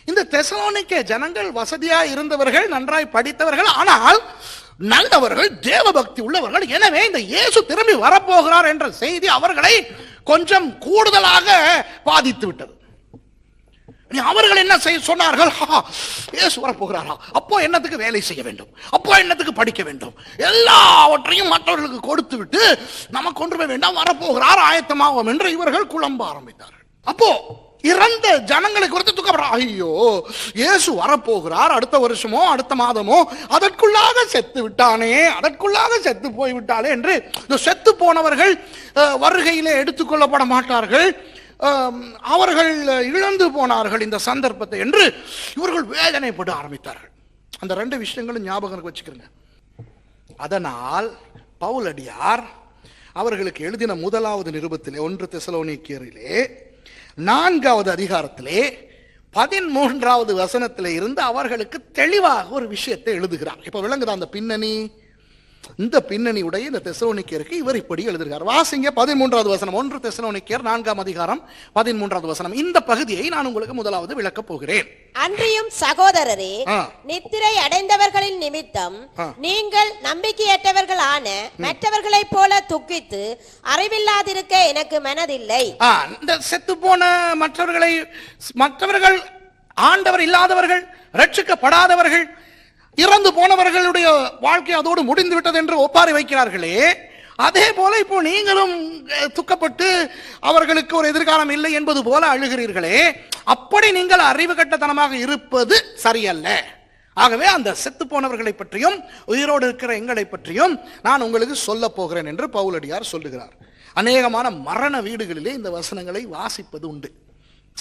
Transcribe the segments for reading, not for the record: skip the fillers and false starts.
இந்த தெசலோனிக்கே ஜனங்கள் வசதியா இருந்தவர்கள், நன்றாய் படித்தவர்கள், ஆனால் நல்லவர்கள், தேவ பக்தி உள்ளவர்கள். எனவே இந்த இயேசு திரும்பி வரப்போகிறார் என்ற செய்தி அவர்களை கொஞ்சம் கூடுதலாக பாதித்து விட்டது. அவர்கள் என்ன செய்ய சொன்னார்கள்? இயேசு வரப்போகிறாரா, அப்போ என்னத்துக்கு வேலை செய்ய வேண்டும், அப்போ என்னத்துக்கு படிக்க வேண்டும், எல்லாவற்றையும் மற்றவர்களுக்கு கொடுத்து விட்டு நமக்கு ஒன்றுமே வேண்டாம், வரப்போகிறார், ஆயத்தமாகும் என்று இவர்கள் குழம்ப ஆரம்பித்தார்கள். அப்போ இறந்த ஜனங்களை குறித்து துக்கப்படுற, ஐயோ இயேசு வரப்போகிறார், அடுத்த வருஷமோ அடுத்த மாதமோ, அதற்குள்ளாக செத்து விட்டானே, அதற்குள்ளாக செத்து போய்விட்டாலே என்று இந்த செத்து போனவர்கள் வருகையிலே எடுத்துக்கொள்ளப்பட மாட்டார்கள், அவர்கள் இழந்து போனார்கள் இந்த சந்தர்ப்பத்தை என்று இவர்கள் வேதனைப்பட ஆரம்பித்தார்கள். அந்த ரெண்டு விஷயங்களும் ஞாபகம் வச்சுக்கிறேங்க. அதனால் பவுலடியார் அவர்களுக்கு எழுதின முதலாவது நிருபத்திலே 1 தெசலோனிக்கேயரிலே 4வது அதிகாரத்திலே 13வது வசனத்திலே இருந்து அவர்களுக்கு தெளிவாக ஒரு விஷயத்தை எழுதுகிறார். இப்ப விளங்குதா அந்த பின்னணி? இந்த பின்னணியுடைய இந்த தெசலோனிக்கேயருக்கு இவர் இப்படி எழுதுகிறார். வாசிங்க 13வது வசனம். 1 தெசலோனிக்கேயர் 4ஆம் அதிகாரம் 13வது வசனம். இந்த பகுதியை நான் உங்களுக்கு முதலாவது விளக்கப் போகிறேன். அன்றியும் சகோதரரே, நித்திரை அடைந்தவர்களின் நிமித்தம் நீங்கள் நம்பிக்கையற்றவர்களான மற்றவர்களைப் போல துக்கித்து அறிவில்லாதிருக்க எனக்கு மனதில்லை. இந்த செத்து போன மற்றவர்கள் ஆண்டவர் இல்லாதவர்கள், ரட்சிக்கப்படாதவர்கள், இறந்து போனவர்களுடைய வாழ்க்கை அதோடு முடிந்து விட்டது என்று ஒப்பாரி வைக்கிறார்களே, அதே போல இப்போ நீங்களும் துக்கப்பட்டு அவர்களுக்கு ஒரு எதிர்காலம் இல்லை என்பது போல அழுகிறீர்களே, அப்படி நீங்கள் அறிவு கட்டத்தனமாக இருப்பது சரியல்ல. ஆகவே அந்த செத்து போனவர்களை பற்றியும் உயிரோடு இருக்கிற எங்களை பற்றியும் நான் உங்களுக்கு சொல்ல போகிறேன் என்று பவுலடியார் சொல்லுகிறார். அநேகமான மரண வீடுகளிலே இந்த வசனங்களை வாசிப்பது உண்டு.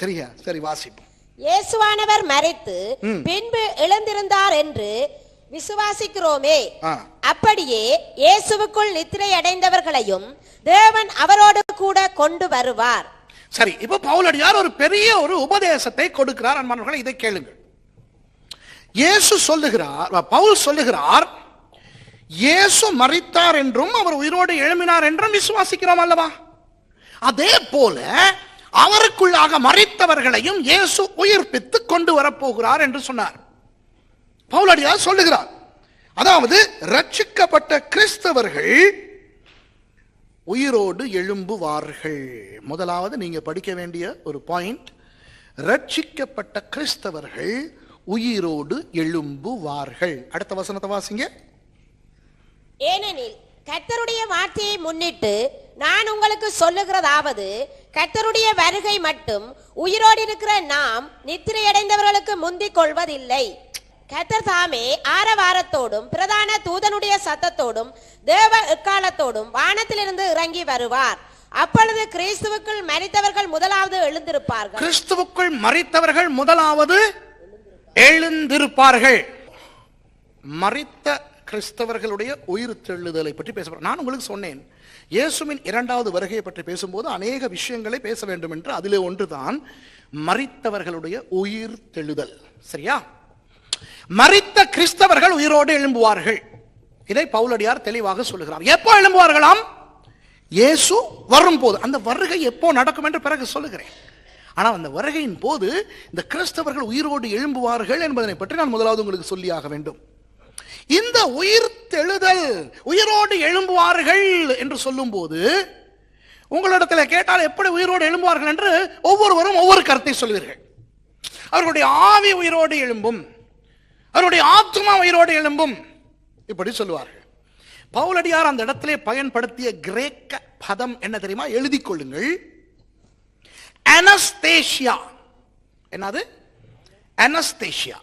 சரியா? சரி, வாசிப்போம். இயேசுவானவர் மரித்து பின்பு எழுந்திருந்தார் என்று விசுவாசிக்கிறோமே, அப்படியே இயேசுவுக்குள் நித்திரை அடைந்தவர்களையும் தேவன் அவரோடு கூட கொண்டு வருவார். சரி, இப்ப பவுலடியார் ஒரு பெரிய ஒரு உபதேசத்தை கொடுக்கிறார். அன்பானவர்களே, இதை கேளுங்கள். பவுல் சொல்லுகிறார், இயேசு மரித்தார் என்றும் அவர் உயிரோடு எழும்பினார் என்றும் விசுவாசிக்கிறோம் அல்லவா? அதே போல அவருக்குள்ளாக மரித்தவர்களையும் இயேசு உயிர்ப்பித்து கொண்டு வரப்போகிறார் என்று சொன்னார். பவுலடியார் சொல்லுகிறார், அதாவது ரட்சிக்கப்பட்ட கிறிஸ்தவர்கள் உயிரோடு எழும்புவார்கள். முதலாவது நீங்க படிக்க வேண்டிய ஒரு பாயிண்ட், ரட்சிக்கப்பட்ட கிறிஸ்தவர்கள் உயிரோடு எழும்புவார்கள். அடுத்த வசனத்தை வாசிங்க. ஏனெனில் கர்த்தருடைய வார்த்தையை முன்னிட்டு நான் உங்களுக்கு சொல்லுகிறதாவது, கர்த்தருடைய வருகை மட்டும் உயிரோடு இருக்கிற நாம் நித்திரை அடைந்தவர்களுக்கு முந்திக் கொள்வதில்லை. கர்த்தர் தாமே ஆரவாரத்தோடும் பிரதான தூதனுடைய சத்தத்தோடும் தேவ எக்காலத்தோடும் வானத்திலிருந்து இறங்கி வருவார். அப்பொழுது கிறிஸ்துவுக்குள் மரித்தவர்கள் முதலாவது எழுந்திருப்பார்கள். கிறிஸ்துவுக்குள் மரித்தவர்கள் முதலாவது எழுந்திருப்பார்கள். மரித்த கிறிஸ்தவர்களுடைய உயிர் தெழுதலை பற்றி பேசப்படுற. நான் உங்களுக்கு சொன்னேன், இயேசுவின் 2வது வருகையை பற்றி பேசும்போது அநேக விஷயங்களை பேச வேண்டும் என்று. அதிலே ஒன்றுதான் மரித்தவர்களுடைய உயிர் தெழுதல். சரியா? மரித்த கிறிஸ்தவர்கள் உயிரோடு எழும்புவார்கள். இதை பவுலடியார் தெளிவாக சொல்லுகிறார். எப்போ எழும்புவார்களாம்? இயேசு வரும் போது. அந்த வருகை எப்போ நடக்கும் என்று பிறகு சொல்லுகிறேன். ஆனால் அந்த வருகையின் போது இந்த கிறிஸ்தவர்கள் உயிரோடு எழும்புவார்கள் என்பதனை பற்றி நான் முதலாவது உங்களுக்கு சொல்லியாக வேண்டும். இந்த உயிர் தெழுதல், உயிரோடு எழும்புவார்கள் என்று சொல்லும் போது உங்களிடத்தில் கேட்டால் எப்படி உயிரோடு எழும்புவார்கள் என்று ஒவ்வொருவரும் ஒவ்வொரு கருத்தை சொல்வீர்கள். அவர்களுடைய ஆவி உயிரோடு எழும்பும், அவருடைய ஆத்மா உயிரோடு எழும்பும், இப்படி சொல்லுவார்கள். பவுலடியார் அந்த இடத்திலே பயன்படுத்திய கிரேக்க பதம் என்ன தெரியுமா? எழுதிக் கொள்ளுங்கள். அனஸ்தேசியா. என்னது? அனஸ்தேசியா.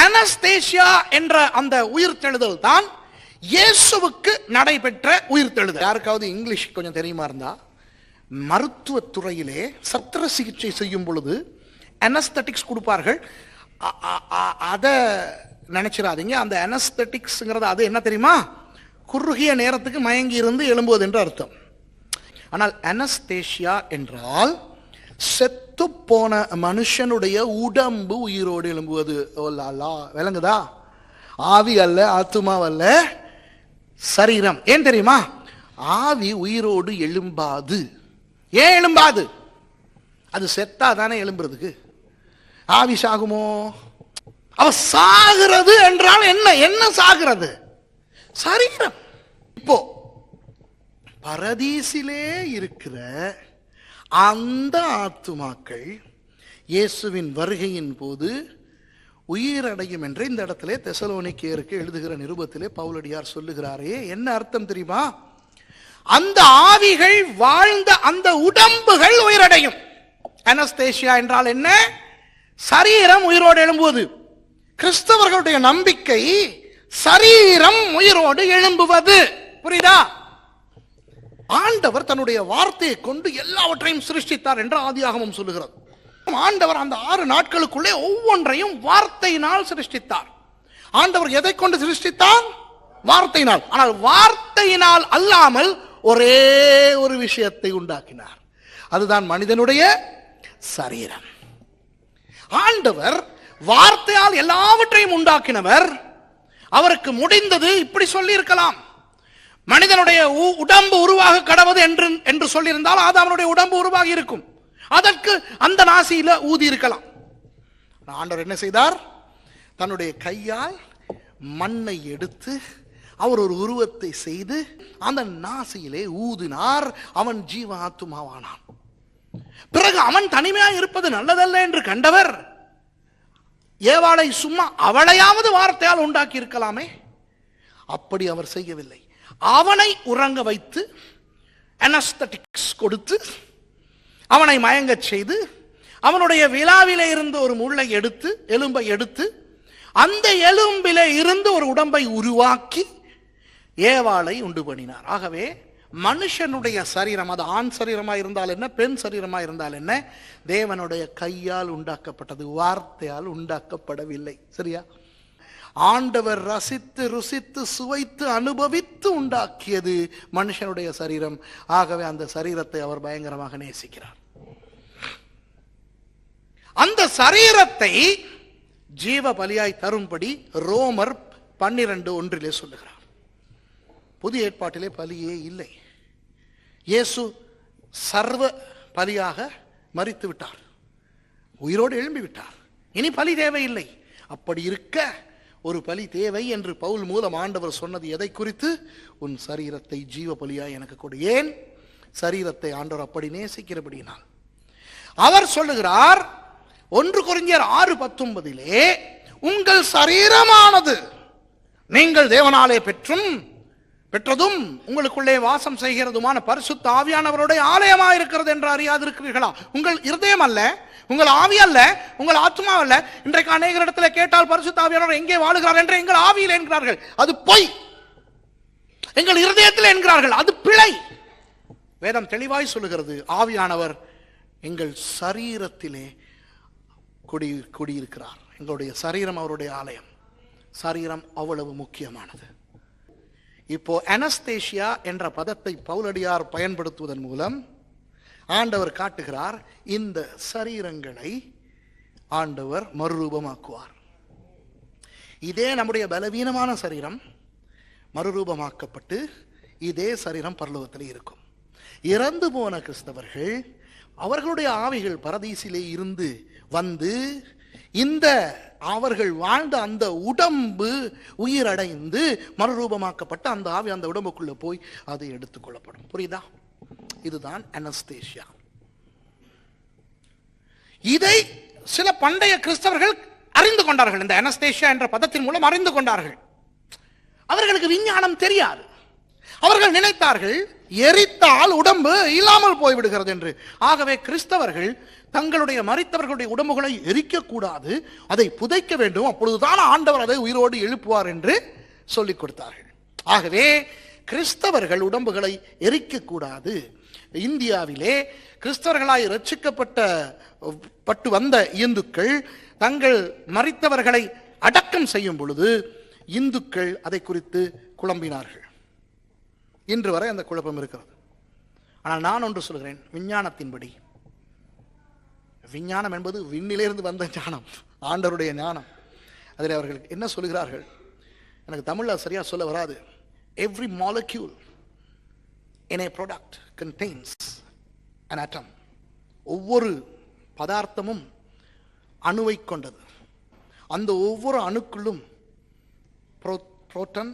அனஸ்தேசியா என்ற அந்த உயிர்த்தெழுதல் தான் இயேசுவுக்கு நடைபெற்ற உயிர்த்தெழுதல். யாருக்காவது இங்கிலீஷ் கொஞ்சம் தெரியுமா இருந்தா, மருத்துவத்துறையிலே சத்திர சிகிச்சை செய்யும் பொழுது அனஸ்தட்டிக்ஸ் கொடுப்பார்கள். அதை நினைச்சிடாதீங்க. அந்த அனஸ்தட்டிக்ஸ்ங்கிறது அது என்ன தெரியுமா? குறுகிய நேரத்துக்கு மயங்கி இருந்து எழும்புவது என்று அர்த்தம். ஆனால் அனஸ்தேசியா என்றால் செத்து போன மனுஷனுடைய உடம்பு உயிரோடு எழும்புவது. விளங்குதா? ஆவி அல்ல, ஆத்துமாவல்ல, சரீரம். ஏன் தெரியுமா? ஆவி உயிரோடு எழும்பாது. ஏன் எழும்பாது? அது செத்தா தானே எழும்புறதுக்கு. ஆவி சாகுமோ? அவ சாகிறது என்றால் என்ன? என்ன சாகிறது? சரீரம். இப்போ பரதீசிலே இருக்கிற அந்த ஆத்துமாக்கள் இயேசுவின் வருகையின் போது உயிரடையும் என்று இந்த இடத்திலே தெசலோனிக்கேயருக்கு எழுதுகிற நிருபத்திலே பவுலடியார் சொல்லுகிறாரே, என்ன அர்த்தம் தெரியுமா? அந்த ஆவிகள் வாழ்ந்த அந்த உடம்புகள் உயிரடையும். அனஸ்தேசியா என்றால் என்ன? சரீரம் உயிரோடு எழும்புவது. கிறிஸ்தவர்களுடைய நம்பிக்கை சரீரம் உயிரோடு எழும்புவது. புரியுதா? ஆண்டவர் தன்னுடைய வார்த்தையை கொண்டு எல்லாவற்றையும் சிருஷ்டித்தார் என்று ஆதியாகமம் சொல்லுகிறது. ஆண்டவர் அந்த 6 நாட்களுக்குள்ளே ஒவ்வொன்றையும் வார்த்தையினால் சிருஷ்டித்தார். ஆண்டவர் எதை கொண்டு சிருஷ்டித்தார்? வார்த்தையினால். ஆனால் வார்த்தையினால் அல்லாமல் ஒரே ஒரு விஷயத்தை உண்டாக்கினார். அதுதான் மனிதனுடைய சரீரம். ஆண்டவர் வார்த்தையால் எல்லாவற்றையும் உண்டாக்கினவர். அவருக்கு முடிந்தது இப்படி சொல்லி இருக்கலாம், மனிதனுடைய உடம்பு உருவாக கடவது என்று சொல்லியிருந்தால் அது அவனுடைய உடம்பு உருவாகி இருக்கும். அதற்கு அந்த நாசியில ஊதி இருக்கலாம். ஆண்டவர் என்ன செய்தார்? தன்னுடைய கையால் மண்ணை எடுத்து அவர் ஒரு உருவத்தை செய்து அந்த நாசியிலே ஊதினார். அவன் ஜீவ ஆத்துமாவானான். பிறகு அவன் தனிமையாக இருப்பது நல்லதல்ல என்று கண்டவர் ஏவாளை சும்மா அவளையாவது வார்த்தையால் உண்டாக்கி இருக்கலாமே. அப்படி அவர் செய்யவில்லை. அவனை உறங்க வைத்து அனஸ்தட்டிக்ஸ் கொடுத்து அவனை மயங்கச் செய்து அவனுடைய விலாவிலே இருந்து ஒரு முள்ளை எடுத்து, எலும்பை எடுத்து, அந்த எலும்பிலே இருந்து ஒரு உடம்பை உருவாக்கி ஏவாளை உண்டு பண்ணினார். ஆகவே மனுஷனுடைய சரீரம், அது ஆண் சரீரமாக இருந்தால் என்ன, பெண் சரீரமாக இருந்தால் என்ன, தேவனுடைய கையால் உண்டாக்கப்பட்டது, வார்த்தையால் உண்டாக்கப்படவில்லை. சரியா? ஆண்டவர் ரசித்து ருசித்து சுவைத்து அனுபவித்து உண்டாக்கியது மனுஷனுடைய சரீரம். ஆகவே அந்த சரீரத்தை அவர் பயங்கரமாக நேசிக்கிறார். அந்த சரீரத்தை ஜீவ பலியாய் தரும்படி ரோமர் 12:1 சொல்லுகிறார். புதிய ஏற்பாட்டிலே பலியே இல்லை. இயேசு சர்வ பலியாக மரித்து விட்டார், உயிரோடு எழும்பி விட்டார். இனி பலி தேவையில்லை. அப்படி இருக்க ஒரு பலி தேவை என்று பவுல் மூலம் ஆண்டவர் சொன்னது எதை குறித்து? உன் சரீரத்தை ஜீவ பலியாய் எனக்கு கொடு. ஏன்? சரீரத்தை ஆண்டவர் அப்படி நேசிக்கிறபடியினால். அவர் சொல்லுகிறார் 1 கொரிந்தியர் 6:19 உங்கள் சரீரமானது நீங்கள் தேவனாலே பெற்றதும் உங்களுக்குள்ளே வாசம் செய்கிறதுமான பரிசுத்த ஆவியானவருடைய ஆலயமாக இருக்கிறது என்று அறியாதிருக்கிறீர்களா? உங்கள் இருதயம் அல்ல, உங்கள் ஆவி அல்ல, உங்கள் ஆத்மா அல்ல. இன்றைக்கு அநேக இடத்துல கேட்டால் பரிசுத்த ஆவியானவர் எங்கே வாழுகிறார் என்று எங்கள் ஆவியில் என்கிறார்கள். அது பொய். எங்கள் இருதயத்தில் என்கிறார்கள். அது பிழை. வேதம் தெளிவாய் சொல்லுகிறது, ஆவியானவர் எங்கள் சரீரத்திலே குடியிருக்கிறார். எங்களுடைய சரீரம் அவருடைய ஆலயம். சரீரம் அவ்வளவு முக்கியமானது. இப்போ அனஸ்தேசியா என்ற பதத்தை பவுலடியார் பயன்படுத்துவதன் மூலம் ஆண்டவர் காட்டுகிறார், இந்த சரீரங்களை ஆண்டவர் மறுரூபமாக்குவார். இதே நம்முடைய பலவீனமான சரீரம் மறுரூபமாக்கப்பட்டு இதே சரீரம் பரலோகத்தில் இருக்கும். இறந்து போன கிறிஸ்தவர்கள் அவர்களுடைய ஆவிகள் பரதீசிலே இருந்து வந்து இந்த அவர்கள் வாழ்ந்த அந்த உடம்பு உயிரடைந்து மறுரூபமாக்கப்பட்ட அந்த ஆவி அந்த உடம்புக்குள்ள போய் அதை எடுத்துக்கொள்ளப்படும். புரியுதா? இதுதான் அனஸ்தேசியா. இதை சில பண்டைய கிறிஸ்தவர்கள் அறிந்து கொண்டார்கள். இந்த அனஸ்தேசியா என்ற பதத்தின் மூலம் அறிந்து கொண்டார்கள். அவர்களுக்கு விஞ்ஞானம் தெரியாது. அவர்கள் நினைத்தார்கள் எரித்தால் உடம்பு இல்லாமல் போய்விடுகிறது என்று. ஆகவே கிறிஸ்தவர்கள் தங்களுடைய மரித்தவர்களுடைய உடம்புகளை எரிக்கக்கூடாது, அதை புதைக்க வேண்டும், அப்பொழுதுதான் ஆண்டவர் அதை உயிரோடு எழுப்புவார் என்று சொல்லிக் கொடுத்தார்கள். ஆகவே கிறிஸ்தவர்கள் உடம்புகளை எரிக்கக்கூடாது. இந்தியாவிலே கிறிஸ்தவர்களாய் ரட்சிக்கப்பட்டு வந்த இந்துக்கள் தங்கள் மரித்தவர்களை அடக்கம் செய்யும் பொழுது இந்துக்கள் அதை குறித்து குழம்பினார்கள். இன்று வரை அந்த குழப்பம் இருக்கிறது. ஆனால் நான் ஒன்று சொல்கிறேன், விஞ்ஞானத்தின்படி, விஞ்ஞானம் என்பது விண்ணிலிருந்து வந்த ஞானம், ஆண்டவருடைய ஞானம். அதில் அவர்கள் என்ன சொல்கிறார்கள், எனக்கு தமிழில் சரியா சொல்ல வராது. Every molecule in A product contains an atom. ஒவ்வொரு பதார்த்தமும் அணுவை கொண்டது. அந்த ஒவ்வொரு அணுக்குள்ளும் புரோட்டான்,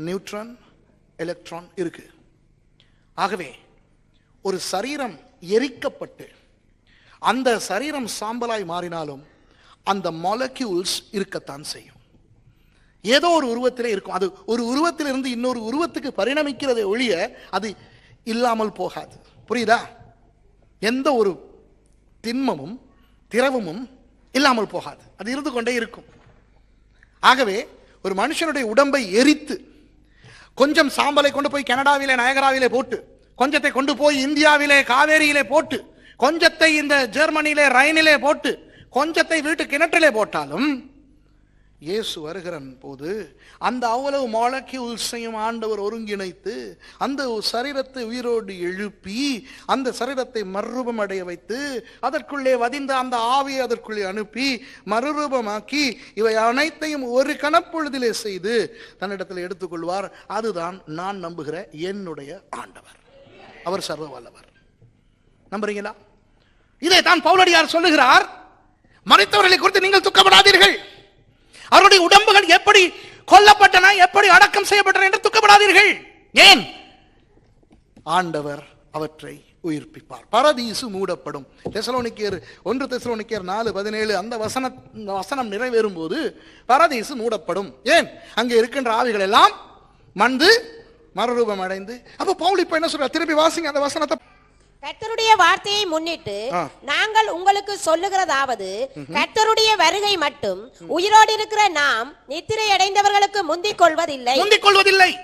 நியூட்ரான், எலக்ட்ரான் இருக்கு. ஆகவே ஒரு சரீரம் எரிக்கப்பட்டு அந்த சரீரம் சாம்பலாய் மாறினாலும் அந்த மாலிக்யூல்ஸ் இருக்கத்தான் செய்யும். ஏதோ ஒரு உருவத்திலே இருக்கும். அது ஒரு உருவத்திலிருந்து இன்னொரு உருவத்துக்கு பரிணமிக்கிறதை ஒழிய அது இல்லாமல் போகாது. புரியுதா? எந்த ஒரு திண்மமும் திரவமும் இல்லாமல் போகாது, அது இருந்து கொண்டே இருக்கும். ஆகவே ஒரு மனுஷனுடைய உடம்பை எரித்து கொஞ்சம் சாம்பலை கொண்டு போய் கனடாவிலே நயகராவிலே போட்டு, கொஞ்சத்தை கொண்டு போய் இந்தியாவிலே காவேரியிலே போட்டு, கொஞ்சத்தை இந்த ஜெர்மனியிலே ரைனிலே போட்டு, கொஞ்சத்தை வீட்டு கிணற்றிலே போட்டாலும் இயேசு வருகிற போது அந்த அவ்வளவு மாலிக்யூல்ஸையும் ஆண்டவர் ஒருங்கிணைத்து அந்த சரீரத்தை உயிரோடு எழுப்பி அந்த சரீரத்தை மறுரூபம் அடைய வைத்து அதற்குள்ளே வதிந்த அந்த ஆவியை அதற்குள்ளே அனுப்பி மறுரூபமாக்கி இவை அனைத்தையும் ஒரு கணப்பொழுதிலே செய்து தன்னிடத்தில் எடுத்துக்கொள்வார். அதுதான் நான் நம்புகிற என்னுடைய ஆண்டவர். அவர் சர்வ வல்லவர். நம்புறீங்களா? இதை தான் பவுலடியார் சொல்லுகிறார். மரித்தவர்களை குறித்து நீங்கள் துக்கப்படாதீர்கள், அவருடைய உடம்புகள் எப்படி கொல்லப்பட்டன, எப்படி அடக்கம் செய்யப்பட்டன என்று துக்கப்படாதீர்கள். ஏன்? ஆண்டவர் அவற்றை உயிர்ப்பிப்பார். பரதீசு மூடப்படும். தெசலோனிக்கேயர் 1 தெசலோனிக்கேயர் 4:17 அந்த வசனம் நிறைவேறும் போது பரதீசு மூடப்படும். ஏன்? அங்கே இருக்கின்ற ஆவிகள் எல்லாம் மந்து மறுரூபம் அடைந்து. அப்ப பவுல் இப்ப என்ன சொல்ற? திருப்பி வாசிங்க அந்த வசனத்தை. கர்த்தருடைய வார்த்தையை முன்னிட்டு நாங்கள் உங்களுக்கு சொல்லுகிறதாவது, கர்த்தருடைய வருகை மட்டும் உயிரோடு இருக்கிற நாம் நித்திரை அடைந்தவர்களுக்கு முந்திக் கொள்வதில்லை.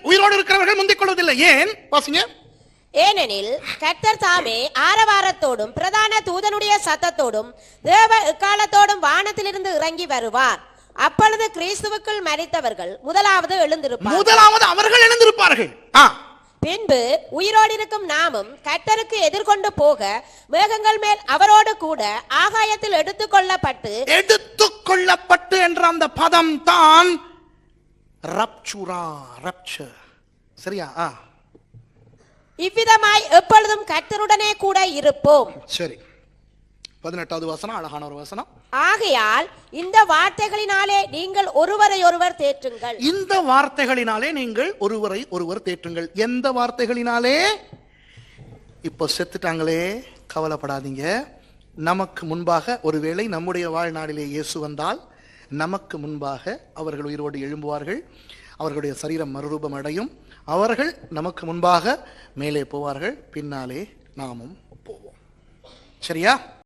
உயிரோடு இருக்கிறவர்கள் முந்திக் கொள்வதில்லை. ஏன்? வாசிங்க. ஏனெனில் கர்த்தர் தாமே ஆரவாரத்தோடும் பிரதான தூதனுடைய சத்தத்தோடும் தேவ எக்காலத்தோடும் வானத்திலிருந்து இறங்கி வருவார். அப்பொழுது கிறிஸ்துவுக்குள் மரித்தவர்கள் முதலாவது எழுந்திருப்பார்கள். பின்பு உயிரோடு இருக்கும் நாமும் கர்த்தருக்கு எதிர்கொண்டு போக மேகங்கள் மேல் அவரோடு கூட ஆகாயத்தில் எடுத்துக்கொள்ளப்பட்டு என்ற அந்த பதம் தான் ரப்சர். சரியா? இவ்விதமாய் எப்பொழுதும் கர்த்தருடனே கூட இருப்போம். சரி, 18வது வசனம் அழகான ஒரு வசனம். ஆகையால் இந்த வார்த்தைகளினாலே நீங்கள் ஒருவரை ஒருவர் தேற்றுங்கள். இந்த வார்த்தைகளினாலே நீங்கள் ஒருவரை ஒருவர் தேற்றுங்கள். எந்த வார்த்தைகளினாலே? இப்போ செத்துட்டாங்களே, கவலைப்படாதீங்க. நமக்கு முன்பாக ஒருவேளை நம்முடைய வாழ்நாளிலே இயேசு வந்தால் நமக்கு முன்பாக அவர்கள் உயிரோடு எழும்புவார்கள். அவர்களுடைய சரீரம் மறுரூபம் அடையும். அவர்கள் நமக்கு முன்பாக மேலே போவார்கள், பின்னாலே நாமும் போவோம். சரியா?